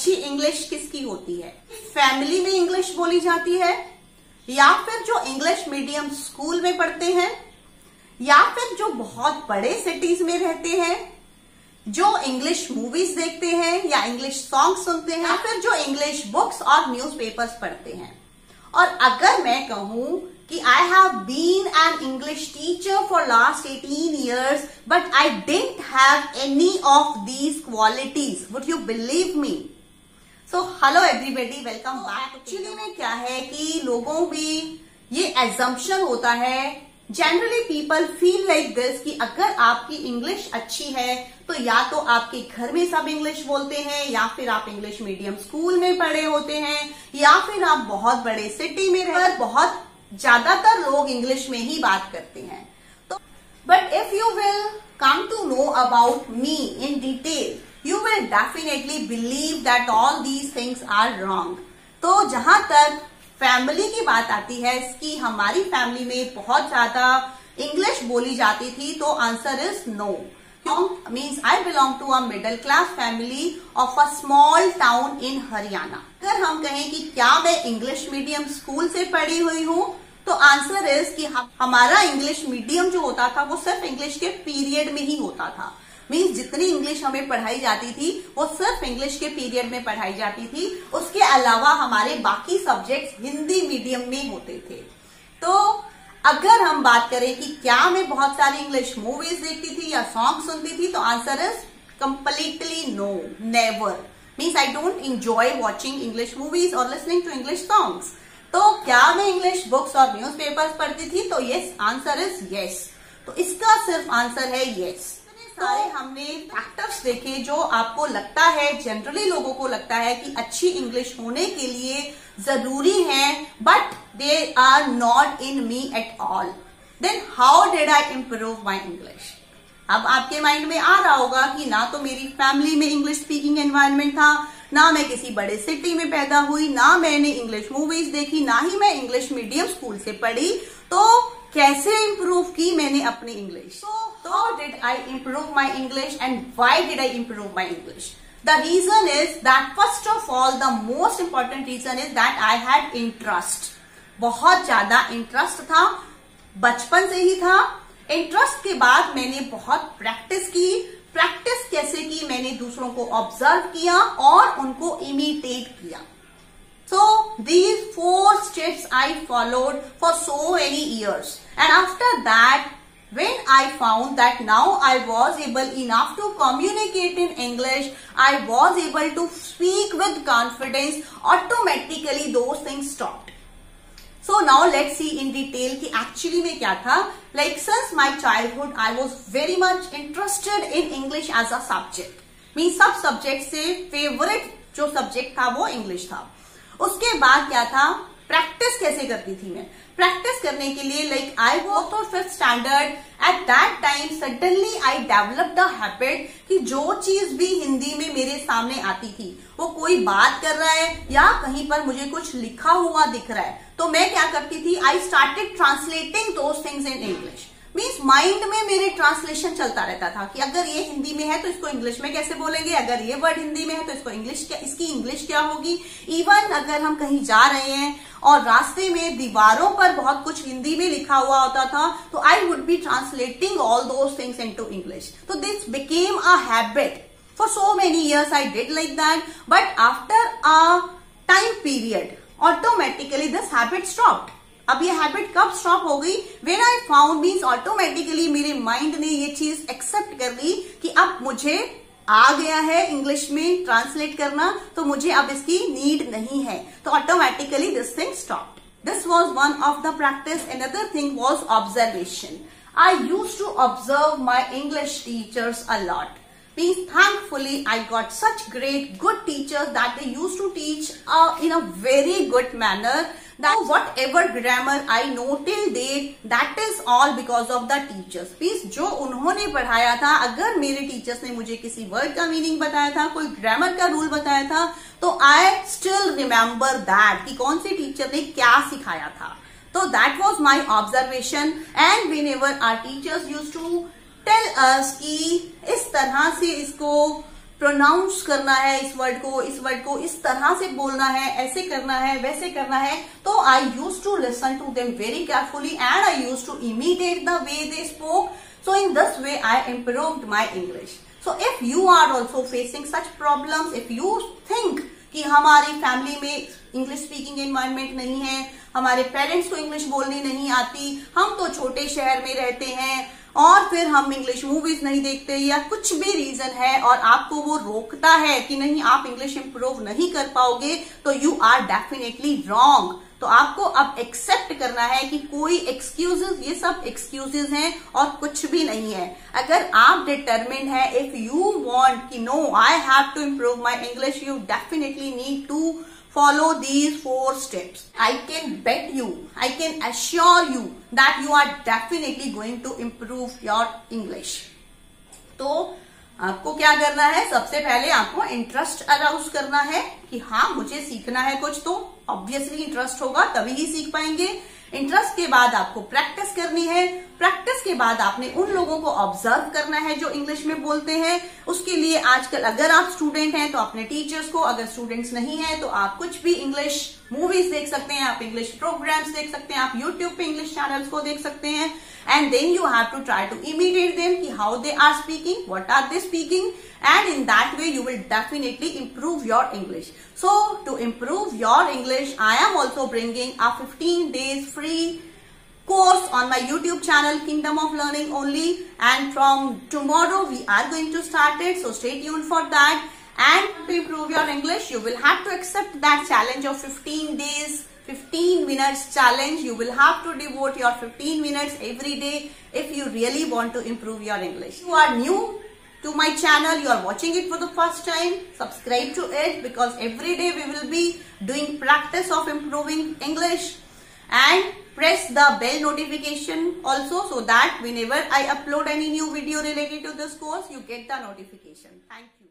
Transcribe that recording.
अच्छी इंग्लिश किसकी होती है? फैमिली में इंग्लिश बोली जाती है, या फिर जो इंग्लिश मीडियम स्कूल में पढ़ते हैं, या फिर जो बहुत बड़े सिटीज में रहते हैं, जो इंग्लिश मूवीज देखते हैं या इंग्लिश सॉन्ग सुनते हैं, या फिर जो इंग्लिश बुक्स और न्यूज़पेपर्स पढ़ते हैं। और अगर मैं कहूं कि I have been an English teacher for last 18 years but I didn't have any of these qualities, would you believe me? So hello everybody, welcome back. Actually में क्या है कि लोगों में ये एजम्पशन होता है, generally people feel like this कि अगर आपकी इंग्लिश अच्छी है तो या तो आपके घर में सब इंग्लिश बोलते हैं, या फिर आप इंग्लिश मीडियम स्कूल में पढ़े होते हैं, या फिर आप बहुत बड़े सिटी में रहकर बहुत ज्यादातर लोग इंग्लिश में ही बात करते हैं। तो but if you will come to know about me in detail, you will definitely believe that all these things are wrong। तो जहां तक फैमिली की बात आती है कि हमारी फैमिली में बहुत ज्यादा इंग्लिश बोली जाती थी, तो answer is no. Means I belong to a middle class family of a small town in Haryana. अगर हम कहें कि क्या मैं इंग्लिश मीडियम स्कूल से पढ़ी हुई हूँ, तो आंसर इज कि हमारा इंग्लिश मीडियम जो होता था वो सिर्फ इंग्लिश के पीरियड में ही होता था। मीन्स जितनी इंग्लिश हमें पढ़ाई जाती थी वो सिर्फ इंग्लिश के पीरियड में पढ़ाई जाती थी, उसके अलावा हमारे बाकी सब्जेक्ट्स हिंदी मीडियम में होते थे। तो अगर हम बात करें कि क्या मैं बहुत सारी इंग्लिश मूवीज देखती थी या सॉन्ग सुनती थी, तो answer is completely no, never. Means I don't enjoy watching English movies और लिसनिंग टू इंग्लिश सॉन्ग्स। तो क्या मैं इंग्लिश बुक्स और न्यूज़पेपर्स पढ़ती थी? तो यस, आंसर इज यस। तो इसका सिर्फ आंसर है यस। सारे हमने फैक्टर्स देखे जो आपको लगता है, जनरली लोगों को लगता है कि अच्छी इंग्लिश होने के लिए जरूरी है, but they are not in me at all. Then how did I improve my English? अब आपके माइंड में आ रहा होगा कि ना तो मेरी फैमिली में इंग्लिश स्पीकिंग एनवायरनमेंट था, ना मैं किसी बड़े सिटी में पैदा हुई, ना मैंने इंग्लिश मूवीज देखी, ना ही मैं इंग्लिश मीडियम स्कूल से पढ़ी। तो कैसे इम्प्रूव की मैंने अपनी English? So did I improve my English, and why did I improve my English? The reason is that first of all, the most important reason is that I had interest। बहुत ज्यादा interest था, बचपन से ही था। Interest के बाद मैंने बहुत प्रैक्टिस की। प्रैक्टिस कैसे की? मैंने दूसरों को ऑब्जर्व किया और उनको इमिटेट किया। So these 4 steps I followed for so many years, and after that, when I found that now I was able enough to communicate in English, I was able to speak with confidence, automatically those things stopped। So now let's see in detail कि actually में क्या था। Like since my childhood, I was very much interested in English as a subject। means सब subject से favourite जो subject था वो English था। उसके बाद क्या था, प्रैक्टिस कैसे करती थी मैं? प्रैक्टिस करने के लिए like I was for 5th standard, at that time suddenly I develop the habit कि जो चीज भी हिंदी में मेरे सामने आती थी, वो कोई बात कर रहा है या कहीं पर मुझे कुछ लिखा हुआ दिख रहा है, तो मैं क्या करती थी, I started translating those things in English. Means mind में मेरे ट्रांसलेशन चलता रहता था कि अगर ये हिंदी में है तो इसको इंग्लिश में कैसे बोलेंगे, अगर ये वर्ड हिंदी में है तो इसको इंग्लिश क्या, इसकी इंग्लिश क्या होगी। इवन अगर हम कहीं जा रहे हैं और रास्ते में दीवारों पर बहुत कुछ हिंदी में लिखा हुआ होता था, तो I would be translating all those things into English. तो this became a habit for so many years. I did like that, but after a time period automatically this habit stopped. अब ये हैबिट कब stop हो गई? When I found, means automatically मेरे mind ने ये चीज एक्सेप्ट कर ली कि अब मुझे आ गया है इंग्लिश में ट्रांसलेट करना, तो मुझे अब इसकी नीड नहीं है। तो automatically this thing stopped. This was one of the practice. Another thing was observation. I used to observe my English teachers a lot. Means thankfully I got such great good teachers that they used to teach in a very good manner, that whatever grammar I know till date, that is all because of the teachers। Means जो उन्होंने पढ़ाया था, अगर मेरे teachers ने मुझे किसी word का मीनिंग बताया था, कोई ग्रामर का रूल बताया था, तो I still remember that कि कौन से टीचर ने क्या सिखाया था। तो that was my observation, and whenever our teachers used to tell us कि इस तरह से इसको प्रोनाउंस करना है इस वर्ड को इस तरह से बोलना है, ऐसे करना है, वैसे करना है। तो I use to listen to them very carefully and I use to imitate the way they spoke. So in this way I improved my English. So if you are also facing such problems, if you think कि हमारी family में English speaking environment नहीं है, हमारे parents को English बोलनी नहीं आती, हम तो छोटे शहर में रहते हैं और फिर हम इंग्लिश मूवीज नहीं देखते या कुछ भी रीजन है और आपको वो रोकता है कि नहीं आप इंग्लिश इंप्रूव नहीं कर पाओगे, तो यू आर डेफिनेटली रॉन्ग. तो आपको अब एक्सेप्ट करना है कि कोई एक्सक्यूजेस, ये सब एक्सक्यूजेस हैं और कुछ भी नहीं है. अगर आप डिटरमिन्ड है, इफ यू वांट कि no I have to improve my English, you definitely need to follow these 4 steps. I can bet you, I can assure you that you are definitely going to improve your English. तो आपको क्या करना है, सबसे पहले आपको interest arouse करना है कि हाँ मुझे सीखना है कुछ, तो ऑब्वियसली इंटरेस्ट होगा तभी ही सीख पाएंगे. इंटरेस्ट के बाद आपको प्रैक्टिस करनी है. प्रैक्टिस के बाद आपने उन लोगों को ऑब्जर्व करना है जो इंग्लिश में बोलते हैं. उसके लिए आजकल अगर आप स्टूडेंट हैं तो अपने टीचर्स को, अगर स्टूडेंट्स नहीं है तो आप कुछ भी इंग्लिश मूवीज देख सकते हैं, आप इंग्लिश प्रोग्राम्स देख सकते हैं, आप यूट्यूब पे इंग्लिश चैनल्स को देख सकते हैं. And then you have to try to imitate them कि how they are speaking, what are they speaking, and in that way you will definitely improve your English. So to improve your English, I am also bringing a 15 days free course on my YouTube channel Kingdom of Learning only, and from tomorrow we are going to start it, so stay tuned for that. And to improve your English, you will have to accept that challenge of 15 days 15 minutes challenge. You will have to devote your 15 minutes every day if you really want to improve your English. You are new to my channel, you are watching it for the first time, subscribe to it because every day we will be doing practice of improving English, and press the bell notification also so that whenever I upload any new video related to this course, you get the notification. Thank you.